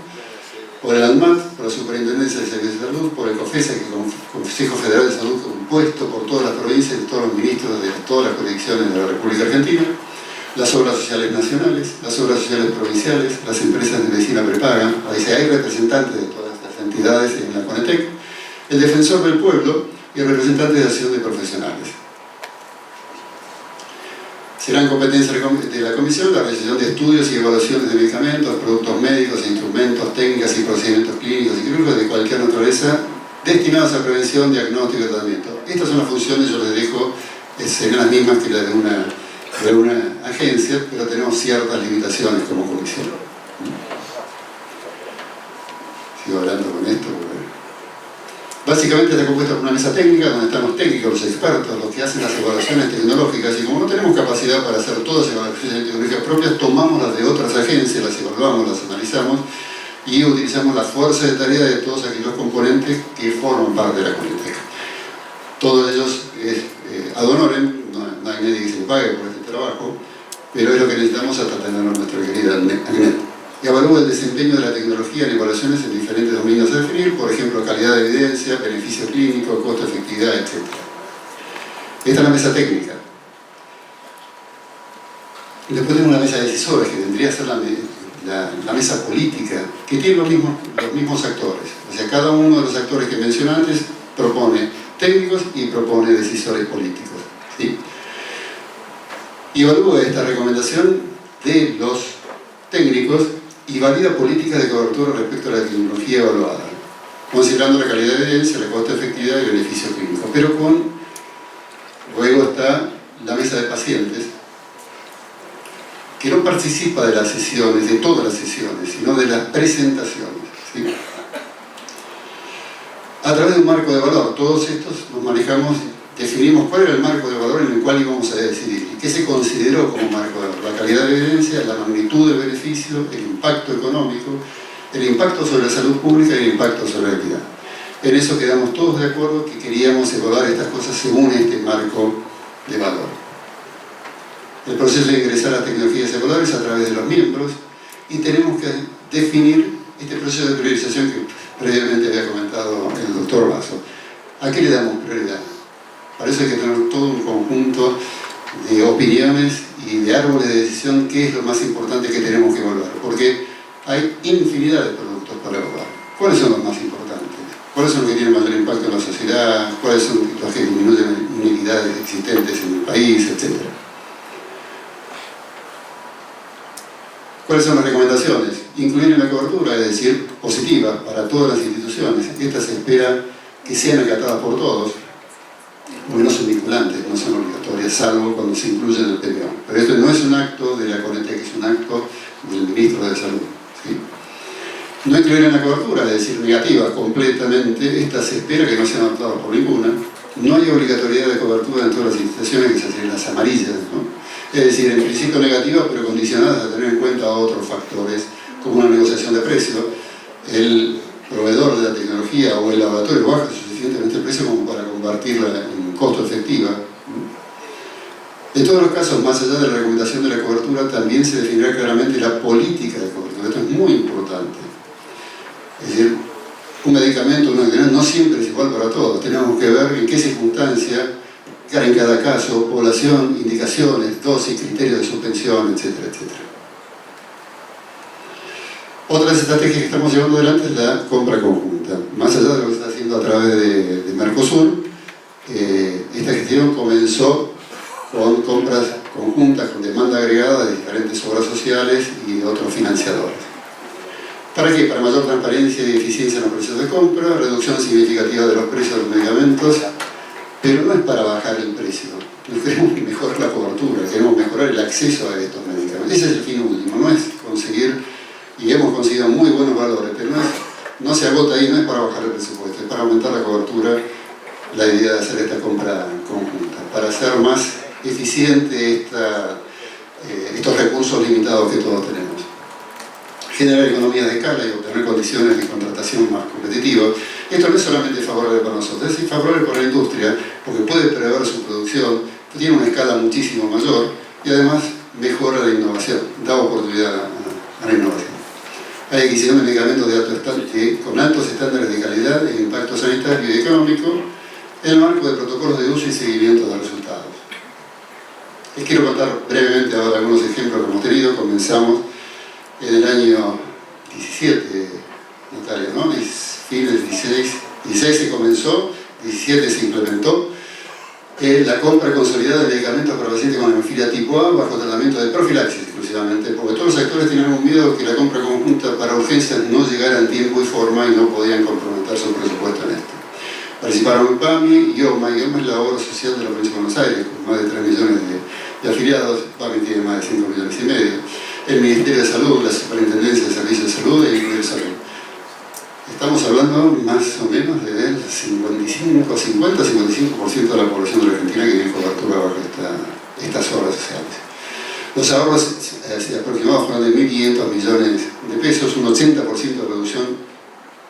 por el ANMAT, por la Superintendencia de Servicios de Salud, por el COFESA, que es el Consejo Federal de Salud, compuesto por todas las provincias y todos los ministros de todas las jurisdicciones de la República Argentina, las obras sociales nacionales, las obras sociales provinciales, las empresas de medicina prepaga, ahí hay representantes de todas estas entidades en la CONETEC, el defensor del pueblo y el representante de asociación de profesionales. Serán competencias de la Comisión la realización de estudios y evaluaciones de medicamentos, productos médicos, instrumentos, técnicas y procedimientos clínicos y quirúrgicos de cualquier naturaleza destinados a prevención, diagnóstico y tratamiento. Estas son las funciones, yo les dejo, serán las mismas que las de una agencia, pero tenemos ciertas limitaciones como comisión. Sigo hablando con esto. Básicamente está compuesta por una mesa técnica donde están los técnicos, los expertos, los que hacen las evaluaciones tecnológicas, y como no tenemos capacidad para hacer todas las evaluaciones tecnológicas propias, tomamos las de otras agencias, las evaluamos, las analizamos y utilizamos la fuerza de tarea de todos aquellos componentes que forman parte de la CONETEC. Todos ellos ad honorem, no hay nadie que se le pague por este trabajo, pero es lo que necesitamos hasta tener a nuestra querida ANMAT. Evalúa el desempeño de la tecnología en evaluaciones en diferentes dominios a definir, por ejemplo, calidad de evidencia, beneficio clínico, costo, efectividad, etc. Esta es la mesa técnica. Y después tenemos una mesa de decisores, que vendría a ser la mesa política, que tiene los mismos actores. O sea, cada uno de los actores que mencioné antes propone técnicos y propone decisores políticos, ¿sí? Y evalúa esta recomendación de los técnicos y valida políticas de cobertura respecto a la tecnología evaluada, considerando la calidad de evidencia, la costo, efectividad y beneficio clínico. Pero luego está la mesa de pacientes, que no participa de las sesiones, de todas las sesiones, sino de las presentaciones, ¿sí? A través de un marco de valor, todos estos nos manejamos, definimos cuál era el marco de valor en el cual íbamos a decidir y qué se consideró como marco de valor: la calidad de evidencia, la magnitud del beneficio, el impacto económico, el impacto sobre la salud pública y el impacto sobre la equidad. En eso quedamos todos de acuerdo que queríamos evaluar estas cosas según este marco de valor. El proceso de ingresar a tecnologías evaluables a través de los miembros, y tenemos que definir este proceso de priorización que previamente había comentado el doctor Basso. ¿A qué le damos prioridad? Para eso hay que tener todo un conjunto de opiniones y de árboles de decisión, qué es lo más importante que tenemos que evaluar, porque hay infinidad de productos para evaluar. ¿Cuáles son los más importantes? ¿Cuáles son los que tienen mayor impacto en la sociedad? ¿Cuáles son los que disminuyen inequidades existentes en el país, etcétera? ¿Cuáles son las recomendaciones? Incluir en la cobertura, es decir, positiva para todas las instituciones. Estas se espera que sean acatadas por todos, porque no son vinculantes, no son obligatorias, salvo cuando se incluyen en el PPO. Pero esto no es un acto de la CONETEC, es un acto del Ministro de Salud, ¿sí? No incluir en la cobertura, es decir, negativa completamente, estas se espera que no sean adoptadas por ninguna. No hay obligatoriedad de cobertura en todas las instituciones, que se hacen las amarillas, ¿no? Es decir, en principio negativas, pero condicionadas a tener en cuenta otros factores, como una negociación de precio. El proveedor de la tecnología o el laboratorio baja suficientemente el precio como para convertirla en costo efectiva. En todos los casos, más allá de la recomendación de la cobertura, también se definirá claramente la política de cobertura. Esto es muy importante. Es decir, un medicamento, una enfermedad, no siempre es igual para todos. Tenemos que ver en qué circunstancia en cada caso, población, indicaciones, dosis, criterios de suspensión, etcétera, etcétera. Otra de las estrategias que estamos llevando adelante es la compra conjunta. Más allá de lo que se está haciendo a través de Mercosur, esta gestión comenzó con compras conjuntas con demanda agregada de diferentes obras sociales y de otros financiadores. ¿Para qué? Para mayor transparencia y eficiencia en los precios de compra, reducción significativa de los precios de los medicamentos, pero no es para bajar el precio. No queremos mejorar la cobertura, queremos mejorar el acceso a estos medicamentos. Ese es el fin último, no es conseguir, y hemos conseguido muy buenos valores, pero no se agota ahí, no es para bajar el presupuesto, es para aumentar la cobertura, la idea de hacer esta compra conjunta, para hacer más eficiente estos recursos limitados que todos tenemos. Generar economías de escala y obtener condiciones de contratación más competitivas. Esto no es solamente favorable para nosotros, es favorable para la industria, porque puede prever su producción, tiene una escala muchísimo mayor y además mejora la innovación, da oportunidad a la innovación. Hay adquisición de medicamentos con altos estándares de calidad e impacto sanitario y económico en el marco de protocolos de uso y seguimiento de resultados. Les quiero contar brevemente ahora algunos ejemplos que hemos tenido. Comenzamos en el año 17, Natalia, ¿no? Fines 16 se comenzó, 17 se implementó la compra consolidada de medicamentos para pacientes con hemofilia tipo A bajo tratamiento de profilaxis exclusivamente, porque todos los actores tenían un miedo que la compra conjunta para urgencias no llegara en tiempo y forma y no podían comprometer su presupuesto en esto. Participaron PAMI, IOMA. IOMA es la obra social de la provincia de Buenos Aires, con más de 3 millones de afiliados. PAMI tiene más de 5 millones y medio. El Ministerio de Salud, la Superintendencia de Servicios de Salud y el Ministerio de Salud. Estamos hablando más o menos del 50-55% de la población de la Argentina que tiene cobertura bajo estas obras sociales. Los ahorros aproximados fueron de 1.500 millones de pesos, un 80% de reducción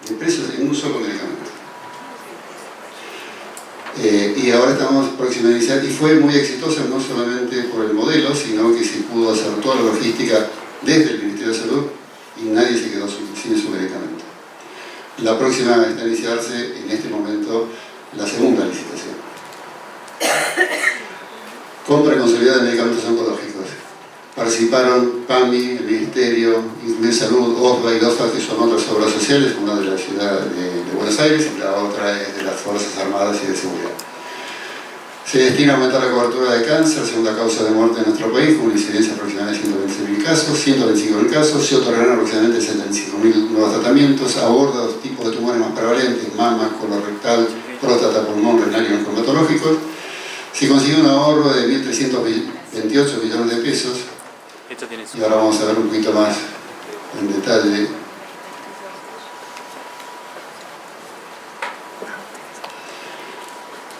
de precios en un solo medicamento. Y ahora estamos próximos a iniciar, y fue muy exitosa no solamente por el modelo, sino que se pudo hacer toda la logística desde el Ministerio de Salud y nadie se quedó sin su medicamento. La próxima está a iniciarse en este momento la segunda licitación. Compra consolidada de medicamentos oncológicos. Participaron PAMI, el Ministerio de Salud, OSBA y DOSA, que son otras obras sociales, una de la ciudad de Buenos Aires y la otra es de las Fuerzas Armadas y de Seguridad. Se destina a aumentar la cobertura de cáncer, segunda causa de muerte en nuestro país, con una incidencia aproximada de 126.000 casos, 125.000 casos, se otorgarán aproximadamente 75.000 nuevos tratamientos, aborda los tipos de tumores más prevalentes, mama, colorectal, próstata, pulmón, renal y oncomatológicos. Se consiguió un ahorro de 1.328 millones de pesos. Y ahora vamos a ver un poquito más en detalle.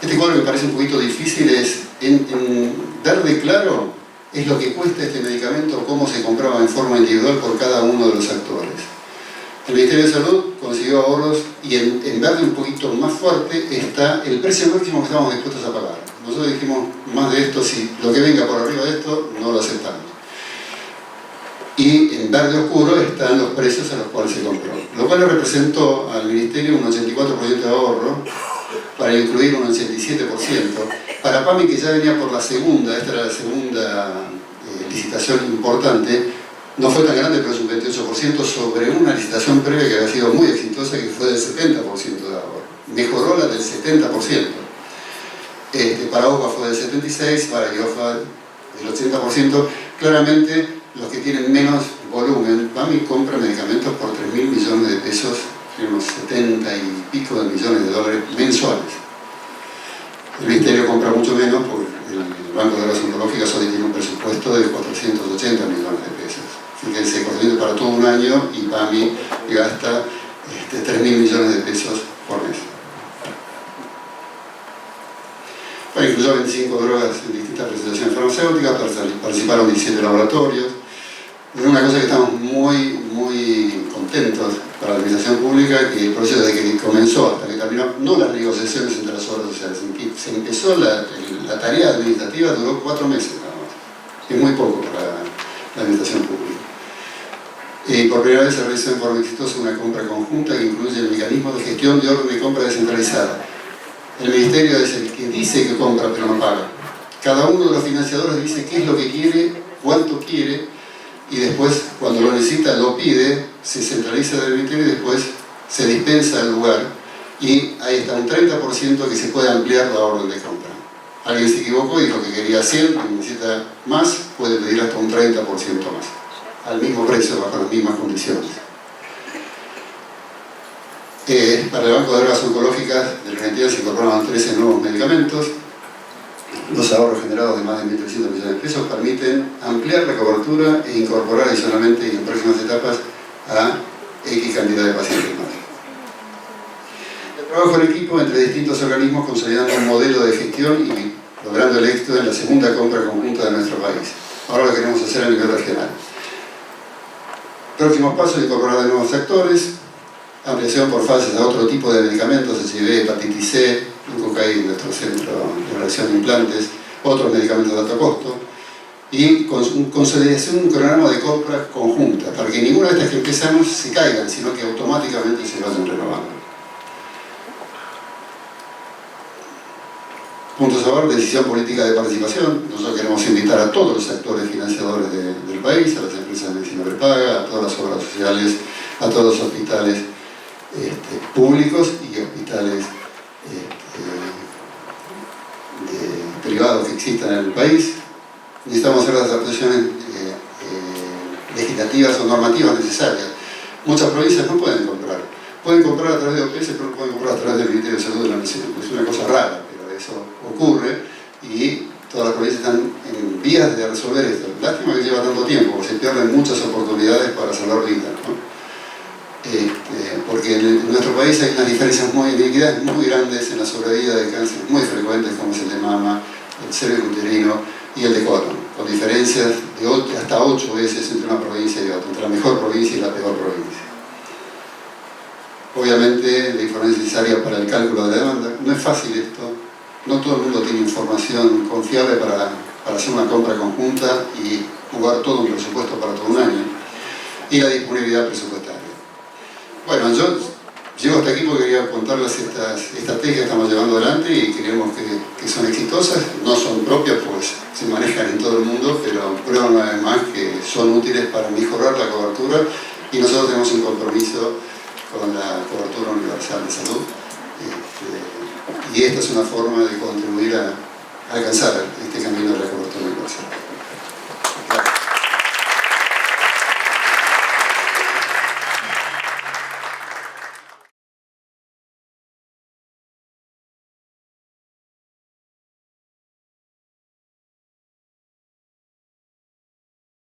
Este cuadro me parece un poquito difícil, es en verde claro es lo que cuesta este medicamento, cómo se compraba en forma individual por cada uno de los actores. El Ministerio de Salud consiguió ahorros y en verde un poquito más fuerte está el precio máximo que estamos dispuestos a pagar. Nosotros dijimos, más de esto, si lo que venga por arriba de esto, no lo aceptamos. Y en verde oscuro están los precios a los cuales se compró, lo cual le representó al Ministerio un 84% de ahorro, para incluir un 87%. Para PAMI, que ya venía por la segunda, esta era la segunda licitación importante, no fue tan grande, pero es un 28% sobre una licitación previa que había sido muy exitosa, que fue del 70% de ahorro. Mejoró la del 70%. Para OPA fue del 76%, para IOFA del 80%. Claramente, los que tienen menos volumen, PAMI compra medicamentos por 3.000 millones de pesos, unos 70 y pico de millones de dólares mensuales. El Ministerio compra mucho menos porque el Banco de Obras Oncológicas hoy tiene un presupuesto de 480 millones de pesos. Fíjense, corriendo para todo un año y PAMI gasta 3.000 millones de pesos por mes. Bueno, incluyó 25 drogas en distintas presentaciones farmacéuticas, participaron 17 laboratorios. Es una cosa que estamos muy contentos para la administración pública, que el proceso desde que comenzó hasta que terminó, no las negociaciones entre las obras sociales, se empezó la tarea administrativa, duró 4 meses nada más. Es muy poco para la administración pública. Por primera vez se realizó en forma exitosa una compra conjunta que incluye el mecanismo de gestión de orden de compra descentralizada. El ministerio es el que dice que compra pero no paga. Cada uno de los financiadores dice qué es lo que quiere, cuánto quiere, y después, cuando lo necesita, lo pide, se centraliza del ministerio y después se dispensa al lugar, y ahí está un 30% que se puede ampliar la orden de compra. Alguien se equivocó y dijo que quería 100 y necesita más, puede pedir hasta un 30% más, al mismo precio, bajo las mismas condiciones. Para el Banco de Drogas Oncológicas de la Argentina se incorporaron 13 nuevos medicamentos. Los ahorros generados de más de 1.300 millones de pesos permiten ampliar la cobertura e incorporar adicionalmente y en próximas etapas a X cantidad de pacientes más. El trabajo en equipo entre distintos organismos consolidando un modelo de gestión y logrando el éxito en la segunda compra conjunta de nuestro país. Ahora lo queremos hacer a nivel regional. Próximos pasos: incorporar de nuevos actores, ampliación por fases a otro tipo de medicamentos, HIV, hepatitis C, Incocaí, nuestro centro de relación de implantes, otros medicamentos de alto costo, y consolidación de un cronograma de compras conjunta, para que ninguna de estas que empezamos se caigan, sino que automáticamente se vayan renovando. Puntos a favor: decisión política de participación. Nosotros queremos invitar a todos los actores financiadores del país, a las empresas de medicina prepaga, a todas las obras sociales, a todos los hospitales públicos y hospitales privados que existan en el país. Necesitamos hacer las adaptaciones legislativas o normativas necesarias. Muchas provincias no pueden comprar. Pueden comprar a través de OPS, pero no pueden comprar a través del Ministerio de Salud de la Nación. Es una cosa rara, pero eso ocurre y todas las provincias están en vías de resolver esto. Lástima que lleva tanto tiempo, porque se pierden muchas oportunidades para salvar vidas, ¿no? Porque en nuestro país hay unas diferencias de inequidades muy grandes en la sobrevida de cánceres muy frecuentes, como es el de mama, el cervicuterino y el de colon, con diferencias de hasta 8 veces entre una provincia y otra, entre la mejor provincia y la peor provincia. Obviamente la información necesaria para el cálculo de la demanda. No es fácil esto, no todo el mundo tiene información confiable para hacer una compra conjunta y jugar todo un presupuesto para todo un año, y la disponibilidad presupuestaria. Bueno, yo llego hasta aquí porque quería contarles estas estrategias que estamos llevando adelante y creemos que son exitosas. No son propias, pues se manejan en todo el mundo, pero prueban una vez más que son útiles para mejorar la cobertura, y nosotros tenemos un compromiso con la cobertura universal de salud. Y esta es una forma de contribuir a alcanzar